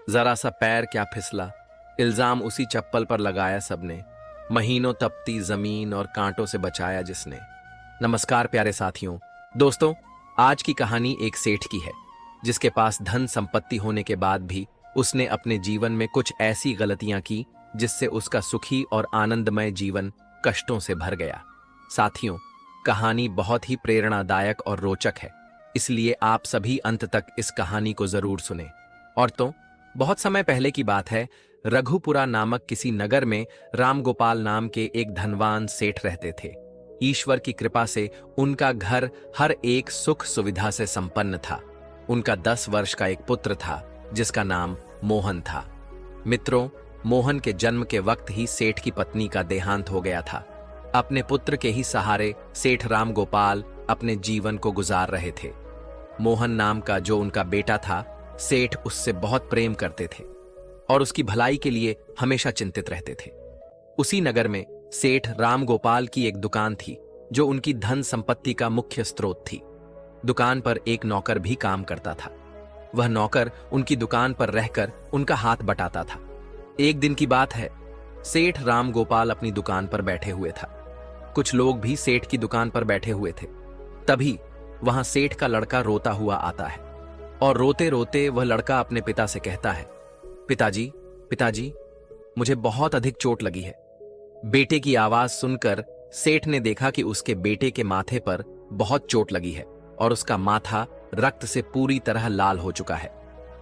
जरा सा पैर क्या फिसला, इल्जाम उसी चप्पल पर लगाया सबने। महीनों तपती जमीन और कांटों से बचाया जिसने। नमस्कार प्यारे साथियों, दोस्तों। आज की कहानी एक सेठ की है जिसके पास धन संपत्ति होने के बाद भी उसने अपने जीवन में कुछ ऐसी गलतियां की जिससे उसका सुखी और आनंदमय जीवन कष्टों से भर गया। साथियों, कहानी बहुत ही प्रेरणादायक और रोचक है, इसलिए आप सभी अंत तक इस कहानी को जरूर सुने। और तो बहुत समय पहले की बात है, रघुपुरा नामक किसी नगर में रामगोपाल नाम के एक धनवान सेठ रहते थे। ईश्वर की कृपा से उनका घर हर एक सुख सुविधा से संपन्न था। उनका 10 वर्ष का एक पुत्र था जिसका नाम मोहन था। मित्रों, मोहन के जन्म के वक्त ही सेठ की पत्नी का देहांत हो गया था। अपने पुत्र के ही सहारे सेठ रामगोपाल अपने जीवन को गुजार रहे थे। मोहन नाम का जो उनका बेटा था, सेठ उससे बहुत प्रेम करते थे और उसकी भलाई के लिए हमेशा चिंतित रहते थे। उसी नगर में सेठ रामगोपाल की एक दुकान थी जो उनकी धन संपत्ति का मुख्य स्रोत थी। दुकान पर एक नौकर भी काम करता था। वह नौकर उनकी दुकान पर रहकर उनका हाथ बटाता था। एक दिन की बात है, सेठ रामगोपाल अपनी दुकान पर बैठे हुए था। कुछ लोग भी सेठ की दुकान पर बैठे हुए थे। तभी वहां सेठ का लड़का रोता हुआ आता है और रोते रोते वह लड़का अपने पिता से कहता है, पिताजी, पिताजी, मुझे बहुत अधिक चोट लगी है। बेटे की आवाज सुनकर सेठ ने देखा कि उसके बेटे के माथे पर बहुत चोट लगी है और उसका माथा रक्त से पूरी तरह लाल हो चुका है।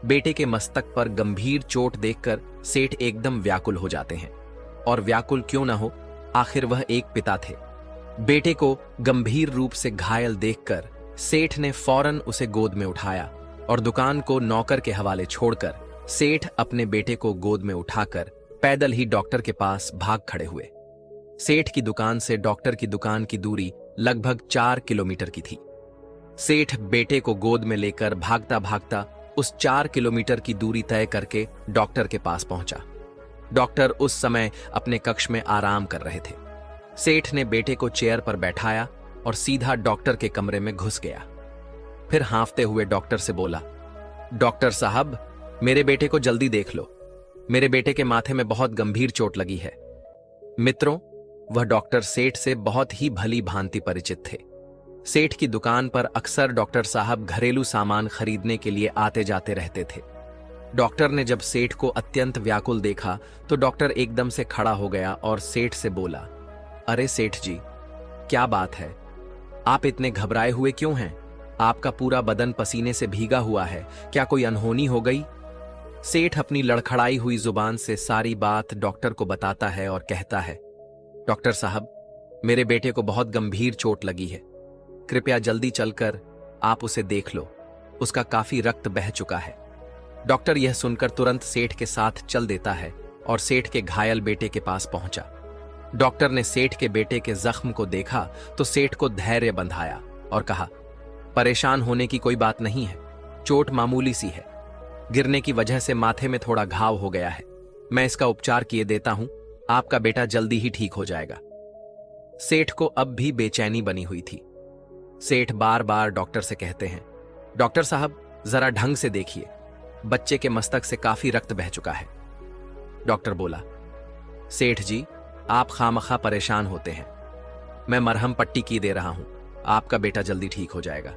बेटे के मस्तक पर गंभीर चोट देखकर सेठ एकदम व्याकुल हो जाते हैं। और व्याकुल क्यों ना हो, आखिर वह एक पिता थे। बेटे को गंभीर रूप से घायल देखकर सेठ ने फौरन उसे गोद में उठाया और दुकान को नौकर के हवाले छोड़कर सेठ अपने बेटे को गोद में उठाकर पैदल ही डॉक्टर के पास भाग खड़े हुए। सेठ की दुकान से डॉक्टर की दुकान की दूरी लगभग 4 किलोमीटर की थी। सेठ बेटे को गोद में लेकर भागता भागता उस 4 किलोमीटर की दूरी तय करके डॉक्टर के पास पहुंचा। डॉक्टर उस समय अपने कक्ष में आराम कर रहे थे। सेठ ने बेटे को चेयर पर बैठाया और सीधा डॉक्टर के कमरे में घुस गया। फिर हांफते हुए डॉक्टर से बोला, डॉक्टर साहब, मेरे बेटे को जल्दी देख लो। मेरे बेटे के माथे में बहुत गंभीर चोट लगी है। मित्रों, वह डॉक्टर सेठ से बहुत ही भली भांति परिचित थे। सेठ की दुकान पर अक्सर डॉक्टर साहब घरेलू सामान खरीदने के लिए आते जाते रहते थे। डॉक्टर ने जब सेठ को अत्यंत व्याकुल देखा तो डॉक्टर एकदम से खड़ा हो गया और सेठ से बोला, अरे सेठ जी, क्या बात है? आप इतने घबराए हुए क्यों हैं? आपका पूरा बदन पसीने से भीगा हुआ है। क्या कोई अनहोनी हो गई? सेठ अपनी लड़खड़ाई हुई जुबान से सारी बात डॉक्टर को बताता है और कहता है, डॉक्टर साहब, मेरे बेटे को बहुत गंभीर चोट लगी है। कृपया जल्दी चलकर आप उसे देख लो। उसका काफी रक्त बह चुका है। डॉक्टर यह सुनकर तुरंत सेठ के साथ चल देता है और सेठ के घायल बेटे के पास पहुंचा। डॉक्टर ने सेठ के बेटे के जख्म को देखा तो सेठ को धैर्य बंधाया और कहा, परेशान होने की कोई बात नहीं है, चोट मामूली सी है। गिरने की वजह से माथे में थोड़ा घाव हो गया है। मैं इसका उपचार किए देता हूं, आपका बेटा जल्दी ही ठीक हो जाएगा। सेठ को अब भी बेचैनी बनी हुई थी। सेठ बार बार डॉक्टर से कहते हैं, डॉक्टर साहब, जरा ढंग से देखिए, बच्चे के मस्तक से काफी रक्त बह चुका है। डॉक्टर बोला, सेठ जी, आप खामखा परेशान होते हैं। मैं मरहम पट्टी की दे रहा हूं, आपका बेटा जल्दी ठीक हो जाएगा।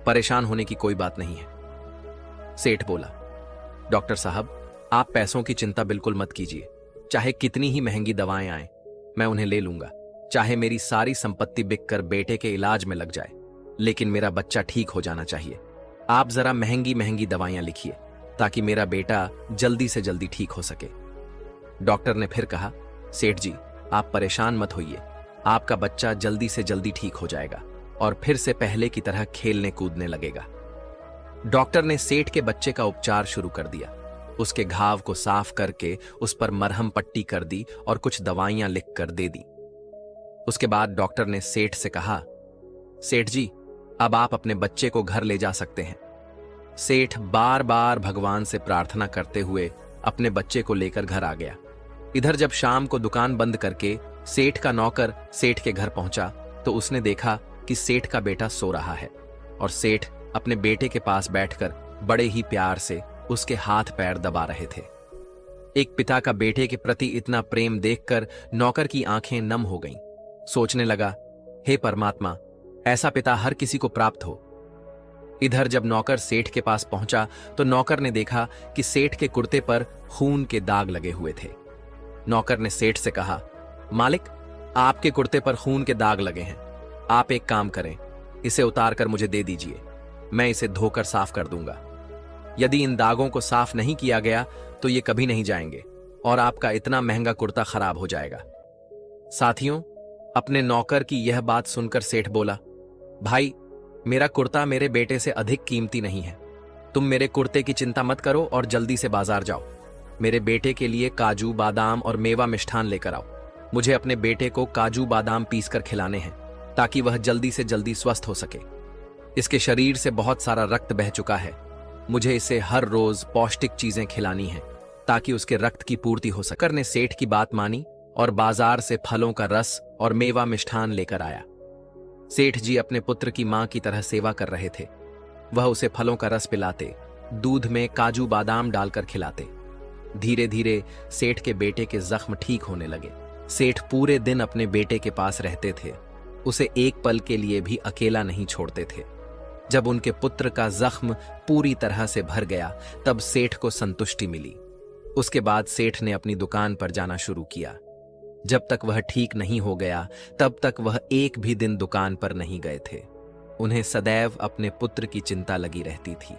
परेशान होने की कोई बात नहीं है। सेठ बोला, डॉक्टर साहब, आप पैसों की चिंता बिल्कुल मत कीजिए। चाहे कितनी ही महंगी दवाएं आए, मैं उन्हें ले लूंगा। चाहे मेरी सारी संपत्ति बिककर बेटे के इलाज में लग जाए, लेकिन मेरा बच्चा ठीक हो जाना चाहिए। आप जरा महंगी महंगी दवाइयां लिखिए ताकि मेरा बेटा जल्दी से जल्दी ठीक हो सके। डॉक्टर ने फिर कहा, सेठ जी, आप परेशान मत होइए, आपका बच्चा जल्दी से जल्दी ठीक हो जाएगा और फिर से पहले की तरह खेलने कूदने लगेगा। डॉक्टर ने सेठ के बच्चे का उपचार शुरू कर दिया। उसके घाव को साफ करके उस पर मरहम पट्टी कर दी और कुछ दवाइयां लिखकर दे दी। उसके बाद डॉक्टर ने सेठ से कहा, सेठ जी, अब आप अपने बच्चे को घर ले जा सकते हैं। सेठ बार बार भगवान से प्रार्थना करते हुए अपने बच्चे को लेकर घर आ गया। इधर जब शाम को दुकान बंद करके सेठ का नौकर सेठ के घर पहुंचा तो उसने देखा कि सेठ का बेटा सो रहा है और सेठ अपने बेटे के पास बैठकर बड़े ही प्यार से उसके हाथ पैर दबा रहे थे। एक पिता का बेटे के प्रति इतना प्रेम देखकर नौकर की आंखें नम हो गईं। सोचने लगा, हे परमात्मा, ऐसा पिता हर किसी को प्राप्त हो। इधर जब नौकर सेठ के पास पहुंचा तो नौकर ने देखा कि सेठ के कुर्ते पर खून के दाग लगे हुए थे। नौकर ने सेठ से कहा, मालिक, आपके कुर्ते पर खून के दाग लगे हैं। आप एक काम करें, इसे उतार कर मुझे दे दीजिए, मैं इसे धोकर साफ कर दूंगा। यदि इन दागों को साफ नहीं किया गया तो ये कभी नहीं जाएंगे और आपका इतना महंगा कुर्ता खराब हो जाएगा। साथियों, अपने नौकर की यह बात सुनकर सेठ बोला, भाई, मेरा कुर्ता मेरे बेटे से अधिक कीमती नहीं है। तुम मेरे कुर्ते की चिंता मत करो और जल्दी से बाजार जाओ। मेरे बेटे के लिए काजू, बादाम और मेवा मिष्ठान लेकर आओ। मुझे अपने बेटे को काजू बादाम पीसकर खिलाने हैं ताकि वह जल्दी से जल्दी स्वस्थ हो सके। इसके शरीर से बहुत सारा रक्त बह चुका है। मुझे इसे हर रोज पौष्टिक चीजें खिलानी हैं ताकि उसके रक्त की पूर्ति हो सके। नौकर ने सेठ की बात मानी और बाजार से फलों का रस और मेवा मिष्ठान लेकर आया। सेठ जी अपने पुत्र की मां की तरह सेवा कर रहे थे। वह उसे फलों का रस पिलाते, दूध में काजू बादाम डालकर खिलाते। धीरे धीरे सेठ के बेटे के जख्म ठीक होने लगे। सेठ पूरे दिन अपने बेटे के पास रहते थे, उसे एक पल के लिए भी अकेला नहीं छोड़ते थे। जब उनके पुत्र का जख्म पूरी तरह से भर गया तब सेठ को संतुष्टि मिली। उसके बाद सेठ ने अपनी दुकान पर जाना शुरू किया। जब तक वह ठीक नहीं हो गया तब तक वह एक भी दिन दुकान पर नहीं गए थे। उन्हें सदैव अपने पुत्र की चिंता लगी रहती थी।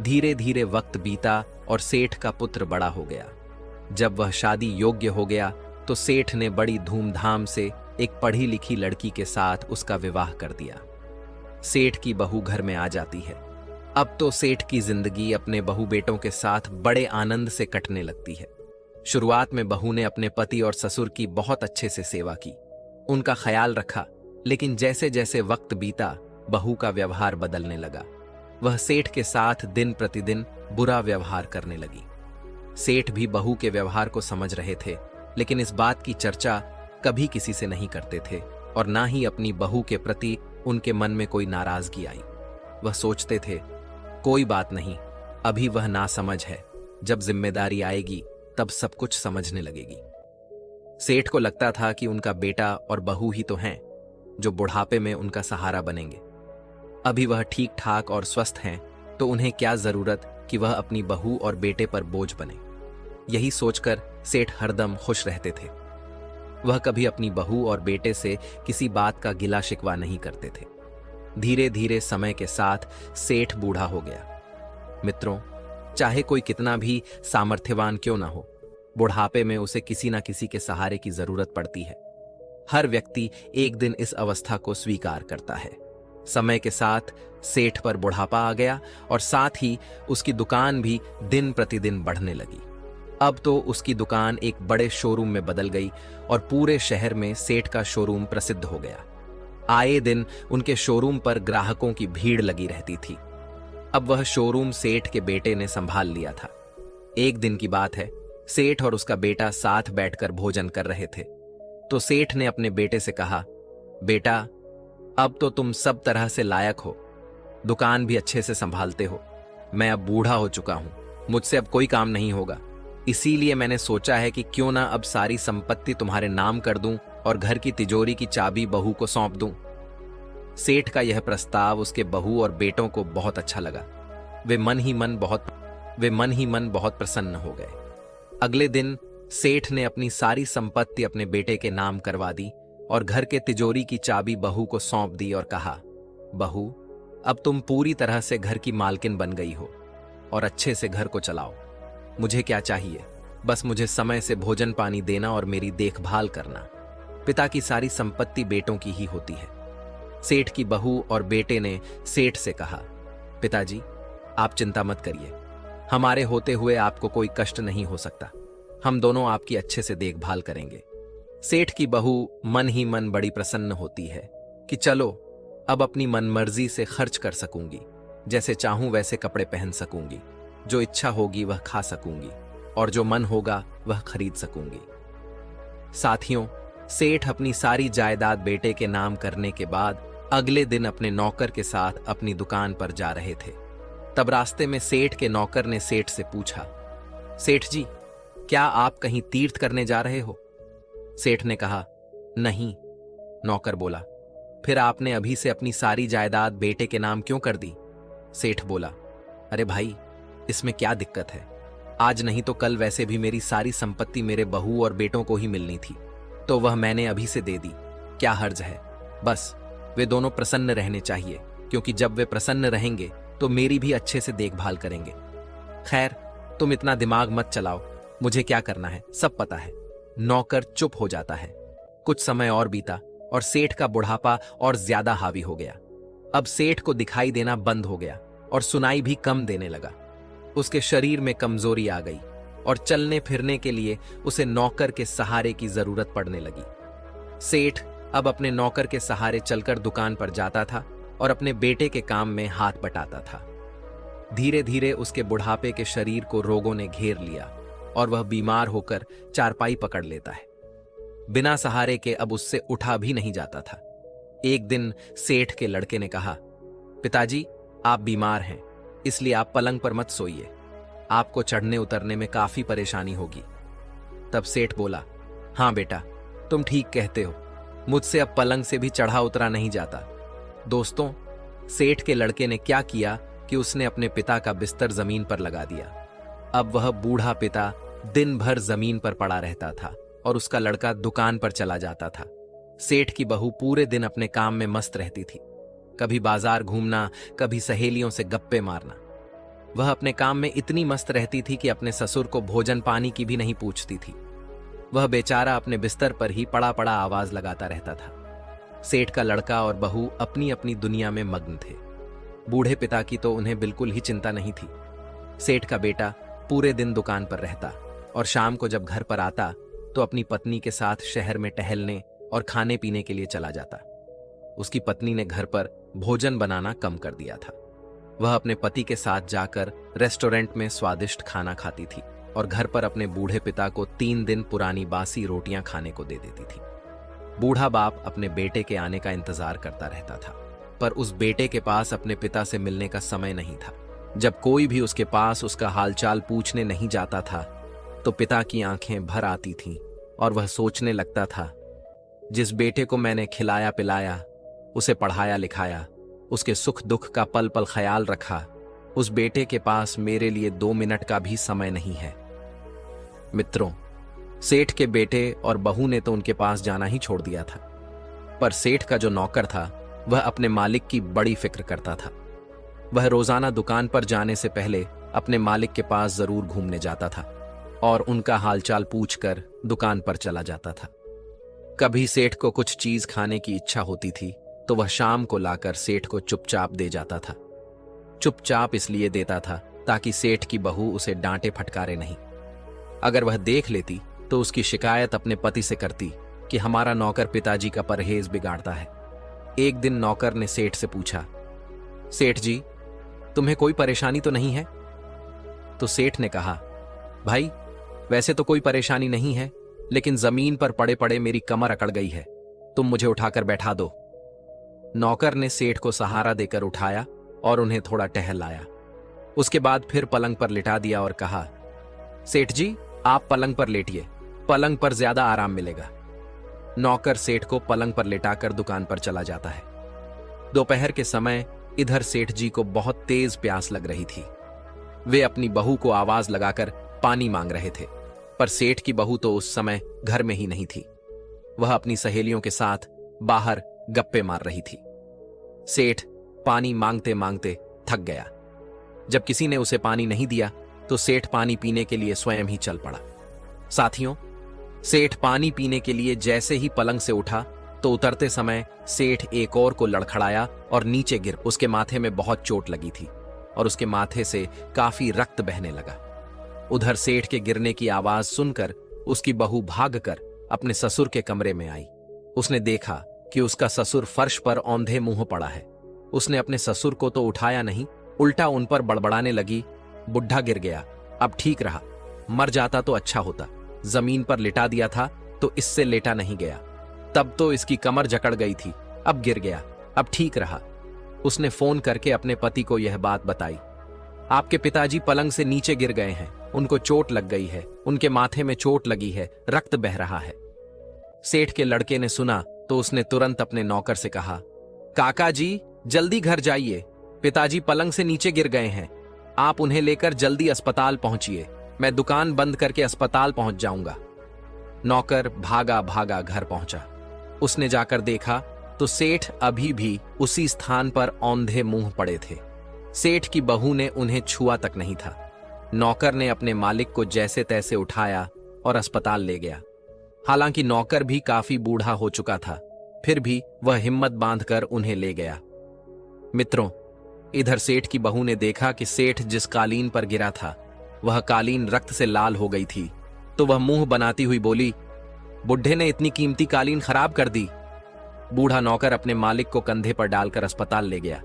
धीरे धीरे वक्त बीता और सेठ का पुत्र बड़ा हो गया। जब वह शादी योग्य हो गया तो सेठ ने बड़ी धूमधाम से एक पढ़ी लिखी लड़की के साथ उसका विवाह कर दिया। सेठ की बहू घर में आ जाती है। अब तो सेठ की जिंदगी अपने बहू बेटों के साथ बड़े आनंद से कटने लगती है। शुरुआत में बहू ने अपने पति और ससुर की बहुत अच्छे से सेवा की, उनका ख्याल रखा, लेकिन जैसे जैसे वक्त बीता बहू का व्यवहार बदलने लगा। वह सेठ के साथ दिन प्रतिदिन बुरा व्यवहार करने लगी। सेठ भी बहू के व्यवहार को समझ रहे थे, लेकिन इस बात की चर्चा कभी किसी से नहीं करते थे और ना ही अपनी बहू के प्रति उनके मन में कोई नाराजगी आई। वह सोचते थे, कोई बात नहीं, अभी वह नासमझ है, जब जिम्मेदारी आएगी तब सब कुछ समझने लगेगी। सेठ को लगता था कि उनका बेटा और बहू ही तो हैं जो बुढ़ापे में उनका सहारा बनेंगे। अभी वह ठीक ठाक और स्वस्थ हैं तो उन्हें क्या जरूरत कि वह अपनी बहू और बेटे पर बोझ बने। यही सोचकर सेठ हरदम खुश रहते थे। वह कभी अपनी बहू और बेटे से किसी बात का गिला शिकवा नहीं करते थे। धीरे धीरे समय के साथ सेठ बूढ़ा हो गया। मित्रों, चाहे कोई कितना भी सामर्थ्यवान क्यों ना हो, बुढ़ापे में उसे किसी ना किसी के सहारे की जरूरत पड़ती है। हर व्यक्ति एक दिन इस अवस्था को स्वीकार करता है। समय के साथ सेठ पर बुढ़ापा आ गया और साथ ही उसकी दुकान भी दिन प्रतिदिन बढ़ने लगी। अब तो उसकी दुकान एक बड़े शोरूम में बदल गई और पूरे शहर में सेठ का शोरूम प्रसिद्ध हो गया। आए दिन उनके शोरूम पर ग्राहकों की भीड़ लगी रहती थी। अब वह शोरूम सेठ के बेटे ने संभाल लिया था। एक दिन की बात है, सेठ और उसका बेटा साथ बैठकर भोजन कर रहे थे तो सेठ ने अपने बेटे से कहा, बेटा, अब तो तुम सब तरह से लायक हो, दुकान भी अच्छे से संभालते हो। मैं अब बूढ़ा हो चुका हूं, मुझसे अब कोई काम नहीं होगा। इसीलिए मैंने सोचा है कि क्यों ना अब सारी संपत्ति तुम्हारे नाम कर दूं और घर की तिजोरी की चाबी बहू को सौंप दूं। सेठ का यह प्रस्ताव उसके बहू और बेटों को बहुत अच्छा लगा। वे मन ही मन बहुत प्रसन्न हो गए। अगले दिन सेठ ने अपनी सारी संपत्ति अपने बेटे के नाम करवा दी और घर के तिजोरी की चाबी बहू को सौंप दी और कहा, बहू, अब तुम पूरी तरह से घर की मालकिन बन गई हो और अच्छे से घर को चलाओ। मुझे क्या चाहिए, बस मुझे समय से भोजन पानी देना और मेरी देखभाल करना। पिता की सारी संपत्ति बेटों की ही होती है। सेठ की बहू और बेटे ने सेठ से कहा, पिताजी, आप चिंता मत करिए, हमारे होते हुए आपको कोई कष्ट नहीं हो सकता। हम दोनों आपकी अच्छे से देखभाल करेंगे। सेठ की बहू मन ही मन बड़ी प्रसन्न होती है कि चलो, अब अपनी मनमर्जी से खर्च कर सकूंगी, जैसे चाहूं वैसे कपड़े पहन सकूंगी, जो इच्छा होगी वह खा सकूंगी और जो मन होगा वह खरीद सकूंगी। साथियों, सेठ अपनी सारी जायदाद बेटे के नाम करने के बाद अगले दिन अपने नौकर के साथ अपनी दुकान पर जा रहे थे। तब रास्ते में सेठ के नौकर ने सेठ से पूछा, सेठ जी, क्या आप कहीं तीर्थ करने जा रहे हो? सेठ ने कहा, नहीं। नौकर बोला, फिर आपने अभी से अपनी सारी जायदाद बेटे के नाम क्यों कर दी? सेठ बोला, अरे भाई, इसमें क्या दिक्कत है? आज नहीं तो कल वैसे भी मेरी सारी संपत्ति मेरे बहू और बेटों को ही मिलनी थी, तो वह मैंने अभी से दे दी। क्या हर्ज है? बस वे दोनों प्रसन्न रहने चाहिए, क्योंकि जब वे प्रसन्न रहेंगे तो मेरी भी अच्छे से देखभाल करेंगे। खैर, तुम इतना दिमाग मत चलाओ, मुझे क्या करना है सब पता है। नौकर चुप हो जाता है। कुछ समय और बीता और सेठ का बुढ़ापा और ज्यादा हावी हो गया। अब सेठ को दिखाई देना बंद हो गया और सुनाई भी कम देने लगा। उसके शरीर में कमजोरी आ गई और चलने फिरने के लिए उसे नौकर के सहारे की जरूरत पड़ने लगी। सेठ अब अपने नौकर के सहारे चलकर दुकान पर जाता था और अपने बेटे के काम में हाथ बटाता था। धीरे धीरे उसके बुढ़ापे के शरीर को रोगों ने घेर लिया और वह बीमार होकर चारपाई पकड़ लेता है। बिना सहारे के अब उससे उठा भी नहीं जाता था। एक दिन सेठ के लड़के ने कहा, पिताजी, आप बीमार हैं, इसलिए आप पलंग पर मत सोइए, आपको चढ़ने उतरने में काफी परेशानी होगी। तब सेठ बोला, हाँ बेटा, तुम ठीक कहते हो, मुझसे अब पलंग से भी चढ़ा उतरा नहीं जाता। दोस्तों, सेठ के लड़के ने क्या किया कि उसने अपने पिता का बिस्तर जमीन पर लगा दिया। अब वह बूढ़ा पिता दिन भर जमीन पर पड़ा रहता था और उसका लड़का दुकान पर चला जाता था। सेठ की बहू पूरे दिन अपने काम में मस्त रहती थी, कभी बाजार घूमना, कभी सहेलियों से गप्पे मारना। वह अपने काम में इतनी मस्त रहती थी कि अपने ससुर को भोजन पानी की भी नहीं पूछती थी। वह बेचारा अपने बिस्तर पर ही पड़ा पड़ा आवाज लगाता रहता था। सेठ का लड़का और बहू अपनी अपनी दुनिया में मग्न थे। बूढ़े पिता की तो उन्हें बिल्कुल ही चिंता नहीं थी। सेठ का बेटा पूरे दिन दुकान पर रहता और शाम को जब घर पर आता तो अपनी पत्नी के साथ शहर में टहलने और खाने पीने के लिए चला जाता। उसकी पत्नी ने घर पर भोजन बनाना कम कर दिया था। वह अपने पति के साथ जाकर रेस्टोरेंट में स्वादिष्ट खाना खाती थी और घर पर अपने बूढ़े पिता को 3 दिन पुरानी बासी रोटियां खाने को दे देती थी। बूढ़ा बाप अपने बेटे के आने का इंतजार करता रहता था, पर उस बेटे के पास अपने पिता से मिलने का समय नहीं था। जब कोई भी उसके पास उसका हालचाल पूछने नहीं जाता था तो पिता की आंखें भर आती थीं और वह सोचने लगता था, जिस बेटे को मैंने खिलाया पिलाया, उसे पढ़ाया लिखाया, उसके सुख दुख का पल पल ख्याल रखा, उस बेटे के पास मेरे लिए 2 मिनट का भी समय नहीं है। मित्रों, सेठ के बेटे और बहू ने तो उनके पास जाना ही छोड़ दिया था, पर सेठ का जो नौकर था वह अपने मालिक की बड़ी फिक्र करता था। वह रोजाना दुकान पर जाने से पहले अपने मालिक के पास जरूर घूमने जाता था और उनका हालचाल पूछकर दुकान पर चला जाता था। कभी सेठ को कुछ चीज खाने की इच्छा होती थी तो वह शाम को लाकर सेठ को चुपचाप दे जाता था। चुपचाप इसलिए देता था ताकि सेठ की बहू उसे डांटे फटकारे नहीं। अगर वह देख लेती तो उसकी शिकायत अपने पति से करती कि हमारा नौकर पिताजी का परहेज बिगाड़ता है। एक दिन नौकर ने सेठ से पूछा, सेठ जी, तुम्हें कोई परेशानी तो नहीं है? तो सेठ ने कहा, भाई, वैसे तो कोई परेशानी नहीं है, लेकिन जमीन पर पड़े पड़े मेरी कमर अकड़ गई है, तुम मुझे उठाकर बैठा दो। नौकर ने सेठ को सहारा देकर उठाया और उन्हें थोड़ा टहल लाया। उसके बाद फिर पलंग पर लिटा दिया और कहा, सेठ जी, आप पलंग पर लेटिए, पलंग पर ज्यादा आराम मिलेगा। नौकर सेठ को पलंग पर लिटाकर दुकान पर चला जाता है। दोपहर के समय इधर सेठ जी को बहुत तेज प्यास लग रही थी। वे अपनी बहू को आवाज लगाकर पानी मांग रहे थे, पर सेठ की बहू तो उस समय घर में ही नहीं थी। वह अपनी सहेलियों के साथ बाहर गप्पे मार रही थी। सेठ पानी मांगते मांगते थक गया। जब किसी ने उसे पानी नहीं दिया तो सेठ पानी पीने के लिए स्वयं ही चल पड़ा। साथियों, सेठ पानी पीने के लिए जैसे ही पलंग से उठा तो उतरते समय सेठ एक और को लड़खड़ाया और नीचे गिर। उसके माथे में बहुत चोट लगी थी और उसके माथे से काफी रक्त बहने लगा। उधर सेठ के गिरने की आवाज सुनकर उसकी बहू भागकर अपने ससुर के कमरे में आई। उसने देखा कि उसका ससुर फर्श पर औंधे मुंह पड़ा है। उसने अपने ससुर को तो उठाया नहीं, उल्टा उन पर बड़बड़ाने लगी, बुढ़ा गिर गया, अब ठीक रहा, मर जाता तो अच्छा होता, जमीन पर लिटा दिया था तो इससे लेटा नहीं गया, तब तो इसकी कमर जकड़ गई थी, अब गिर गया, अब ठीक रहा। उसने फोन करके अपने पति को यह बात बताई। आपके पिताजी पलंग से नीचे गिर गए हैं, उनको चोट लग गई है, उनके माथे में चोट लगी है, रक्त बह रहा है। सेठ के लड़के ने सुना तो उसने तुरंत अपने नौकर से कहा, काका जी जल्दी घर जाइए, पिताजी पलंग से नीचे गिर गए हैं, आप उन्हें लेकर जल्दी अस्पताल पहुंचिए, मैं दुकान बंद करके अस्पताल पहुंच जाऊंगा। नौकर भागा भागा घर पहुंचा। उसने जाकर देखा तो सेठ अभी भी उसी स्थान पर औंधे मुंह पड़े थे। सेठ की बहू ने उन्हें छुआ तक नहीं था। नौकर ने अपने मालिक को जैसे तैसे उठाया और अस्पताल ले गया। हालांकि नौकर भी काफी बूढ़ा हो चुका था, फिर भी वह हिम्मत बांधकर उन्हें ले गया। मित्रों, इधर सेठ की बहू ने देखा कि सेठ जिस कालीन पर गिरा था वह कालीन रक्त से लाल हो गई थी, तो वह मुंह बनाती हुई बोली, बुढ़े ने इतनी कीमती कालीन खराब कर दी। बूढ़ा नौकर अपने मालिक को कंधे पर डालकर अस्पताल ले गया।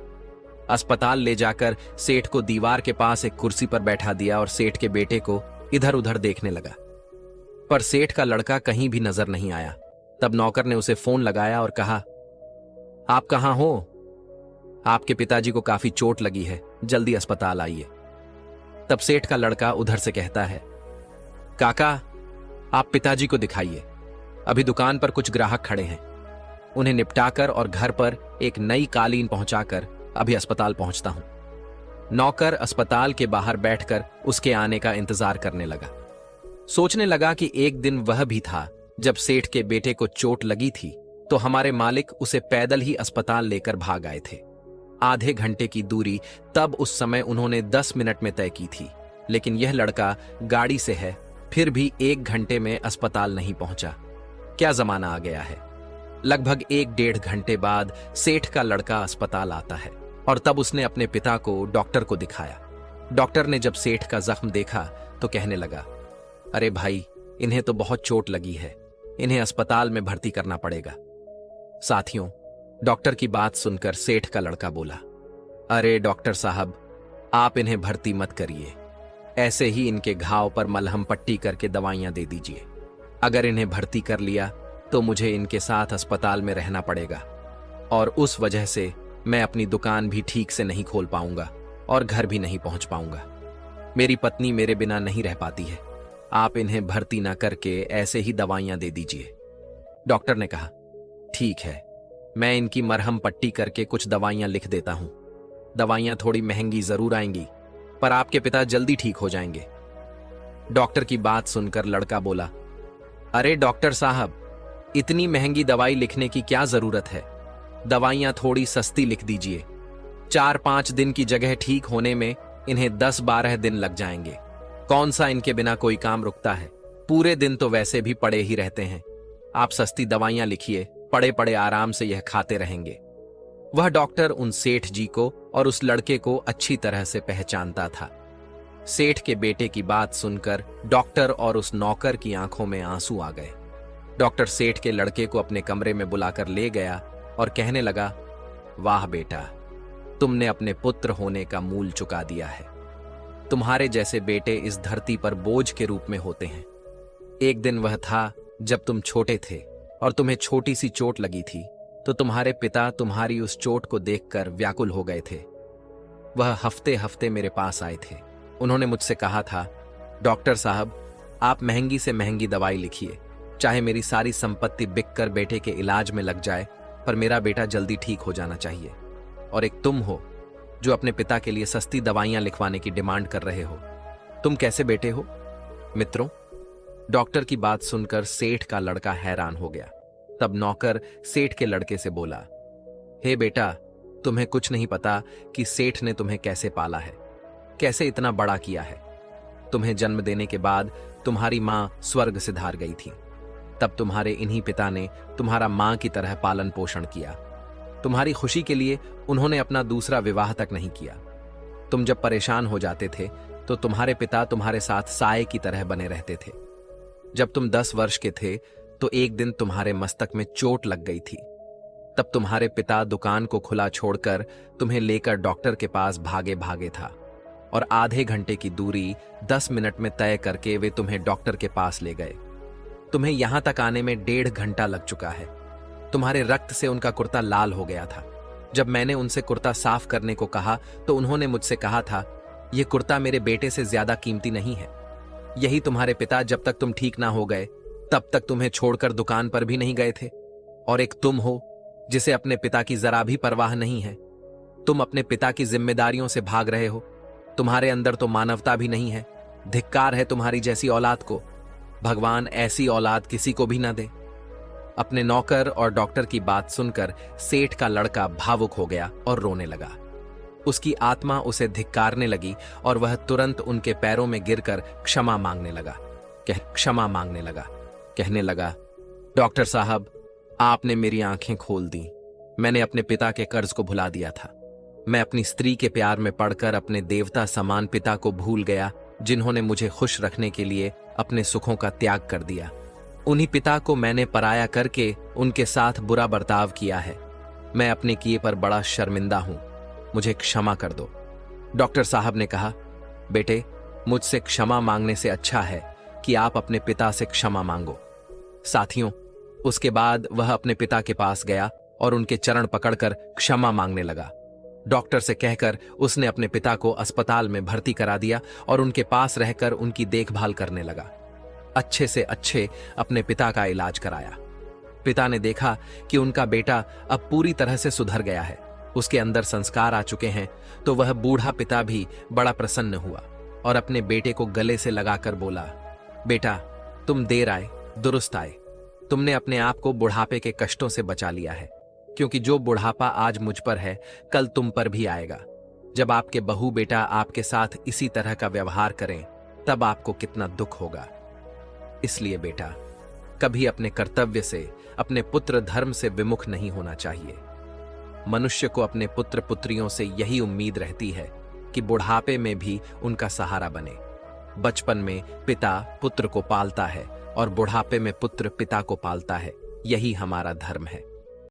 अस्पताल ले जाकर सेठ को दीवार के पास एक कुर्सी पर बैठा दिया और सेठ के बेटे को इधर उधर देखने लगा, पर सेठ का लड़का कहीं भी नजर नहीं आया। तब नौकर ने उसे फोन लगाया और कहा, आप कहां हो? आपके पिताजी को काफी चोट लगी है, जल्दी अस्पताल आइए। तब सेठ का लड़का उधर से कहता है, काका आप पिताजी को दिखाइए, अभी दुकान पर कुछ ग्राहक खड़े हैं, उन्हें निपटाकर और घर पर एक नई कालीन पहुंचाकर अभी अस्पताल पहुंचता हूं। नौकर अस्पताल के बाहर बैठकर उसके आने का इंतजार करने लगा। सोचने लगा कि एक दिन वह भी था जब सेठ के बेटे को चोट लगी थी तो हमारे मालिक उसे पैदल ही अस्पताल लेकर भाग आए थे। आधे घंटे की दूरी तब उस समय उन्होंने 10 मिनट में तय की थी, लेकिन यह लड़का गाड़ी से है, फिर भी 1 घंटे में अस्पताल नहीं पहुंचा। क्या जमाना आ गया है। लगभग 1-1.5 घंटे बाद सेठ का लड़का अस्पताल आता है और तब उसने अपने पिता को डॉक्टर को दिखाया। डॉक्टर ने जब सेठ का जख्म देखा तो कहने लगा, अरे भाई, इन्हें तो बहुत चोट लगी है, इन्हें अस्पताल में भर्ती करना पड़ेगा। साथियों, डॉक्टर की बात सुनकर सेठ का लड़का बोला, अरे डॉक्टर साहब, आप इन्हें भर्ती मत करिए, ऐसे ही इनके घाव पर मलहम पट्टी करके दवाइयां दे दीजिए। अगर इन्हें भर्ती कर लिया तो मुझे इनके साथ अस्पताल में रहना पड़ेगा और उस वजह से मैं अपनी दुकान भी ठीक से नहीं खोल पाऊंगा और घर भी नहीं पहुंच पाऊंगा। मेरी पत्नी मेरे बिना नहीं रह पाती है, आप इन्हें भर्ती ना करके ऐसे ही दवाइयां दे दीजिए। डॉक्टर ने कहा, ठीक है, मैं इनकी मरहम पट्टी करके कुछ दवाइयां लिख देता हूं। दवाइयां थोड़ी महंगी जरूर आएंगी, पर आपके पिता जल्दी ठीक हो जाएंगे। डॉक्टर की बात सुनकर लड़का बोला, अरे डॉक्टर साहब, इतनी महंगी दवाई लिखने की क्या जरूरत है, दवाइयां थोड़ी सस्ती लिख दीजिए। 4-5 दिन की जगह ठीक होने में इन्हें 10-12 दिन लग जाएंगे। कौन सा इनके बिना कोई काम रुकता है, पूरे दिन तो वैसे भी पड़े ही रहते हैं। आप सस्ती दवाइयां लिखिए, पड़े पड़े आराम से यह खाते रहेंगे। वह डॉक्टर उन सेठ जी को और उस लड़के को अच्छी तरह से पहचानता था। सेठ के बेटे की बात सुनकर डॉक्टर और उस नौकर की आंखों में आंसू आ गए। डॉक्टर सेठ के लड़के को अपने कमरे में बुलाकर ले गया और कहने लगा, वाह बेटा, तुमने अपने पुत्र होने का मूल चुका दिया है। तुम्हारे जैसे बेटे इस धरती पर बोझ के रूप में होते हैं। एक दिन वह था जब तुम छोटे थे और तुम्हें छोटी सी चोट लगी थी, तो तुम्हारे पिता तुम्हारी उस चोट को देखकर व्याकुल हो गए थे। वह हफ्ते हफ्ते मेरे पास आए थे। उन्होंने मुझसे कहा था, डॉक्टर साहब, आप महंगी से महंगी दवाई लिखिए, चाहे मेरी सारी संपत्ति बिककर बेटे के इलाज में लग जाए, पर मेरा बेटा जल्दी ठीक हो जाना चाहिए। और एक तुम हो जो अपने पिता के लिए सस्ती दवाइयां लिखवाने की डिमांड कर रहे हो। तुम कैसे बेटे हो? मित्रों, डॉक्टर की बात सुनकर सेठ का लड़का हैरान हो गया। तब नौकर सेठ के लड़के से बोला, हे बेटा, तुम्हें कुछ नहीं पता कि सेठ ने तुम्हें कैसे पाला है, कैसे इतना बड़ा किया है। तुम्हें जन्म देने के बाद तुम्हारी मां स्वर्ग से धार गई थी। तब तुम्हारे इन्हीं पिता ने तुम्हारा मां की तरह पालन पोषण किया। तुम्हारी खुशी के लिए उन्होंने अपना दूसरा विवाह तक नहीं किया। तुम जब परेशान हो जाते थे तो तुम्हारे पिता तुम्हारे साथ साए की तरह बने रहते थे। जब तुम 10 वर्ष के थे तो एक दिन तुम्हारे मस्तक में चोट लग गई थी। तब तुम्हारे पिता दुकान को खुला छोड़कर तुम्हें लेकर डॉक्टर के पास भागे भागे था और आधे घंटे की दूरी 10 मिनट में तय करके वे तुम्हें डॉक्टर के पास ले गए। तुम्हें यहां तक आने में 1.5 घंटा लग चुका है। तुम्हारे रक्त से उनका कुर्ता लाल हो गया था। जब मैंने उनसे कुर्ता साफ करने को कहा तो उन्होंने मुझसे कहा था, ये कुर्ता मेरे बेटे से ज्यादा कीमती नहीं है। यही तुम्हारे पिता जब तक तुम ठीक ना हो गए तब तक तुम्हें छोड़कर दुकान पर भी नहीं गए थे। और एक तुम हो जिसे अपने पिता की जरा भी परवाह नहीं है। तुम अपने पिता की जिम्मेदारियों से भाग रहे हो। तुम्हारे अंदर तो मानवता भी नहीं है। धिक्कार है तुम्हारी जैसी औलाद को। भगवान ऐसी औलाद किसी को भी ना दे। अपने नौकर और डॉक्टर की बात सुनकर सेठ का लड़का भावुक हो गया और रोने लगा। उसकी आत्मा उसे धिक्कारने लगी और वह तुरंत उनके पैरों में गिरकर क्षमा मांगने लगा। कहने लगा, डॉक्टर साहब, आपने मेरी आंखें खोल दी। मैंने अपने पिता के कर्ज को भुला दिया था। मैं अपनी स्त्री के प्यार में पड़कर अपने देवता समान पिता को भूल गया, जिन्होंने मुझे खुश रखने के लिए अपने सुखों का त्याग कर दिया। उन्हीं पिता को मैंने पराया करके उनके साथ बुरा बर्ताव किया है। मैं अपने किए पर बड़ा शर्मिंदा हूं। मुझे क्षमा कर दो। डॉक्टर साहब ने कहा, बेटे, मुझसे क्षमा मांगने से अच्छा है कि आप अपने पिता से क्षमा मांगो। साथियों, उसके बाद वह अपने पिता के पास गया और उनके चरण पकड़कर क्षमा मांगने लगा। डॉक्टर से कहकर उसने अपने पिता को अस्पताल में भर्ती करा दिया और उनके पास रहकर उनकी देखभाल करने लगा। अच्छे से अच्छे अपने पिता का इलाज कराया। पिता ने देखा कि उनका बेटा अब पूरी तरह से सुधर गया है, उसके अंदर संस्कार आ चुके हैं, तो वह बूढ़ा पिता भी बड़ा प्रसन्न हुआ और अपने बेटे को गले से लगाकर बोला, बेटा, तुम देर आए दुरुस्त आए। तुमने अपने आप को बुढ़ापे के कष्टों से बचा लिया है, क्योंकि जो बुढ़ापा आज मुझ पर है कल तुम पर भी आएगा। जब आपके बहू बेटा आपके साथ इसी तरह का व्यवहार करें तब आपको कितना दुख होगा। इसलिए बेटा, कभी अपने कर्तव्य से, अपने पुत्र धर्म से विमुख नहीं होना चाहिए। मनुष्य को अपने पुत्र पुत्रियों से यही उम्मीद रहती है कि बुढ़ापे में भी उनका सहारा बने। बचपन में पिता पुत्र को पालता है और बुढ़ापे में पुत्र पिता को पालता है। यही हमारा धर्म है।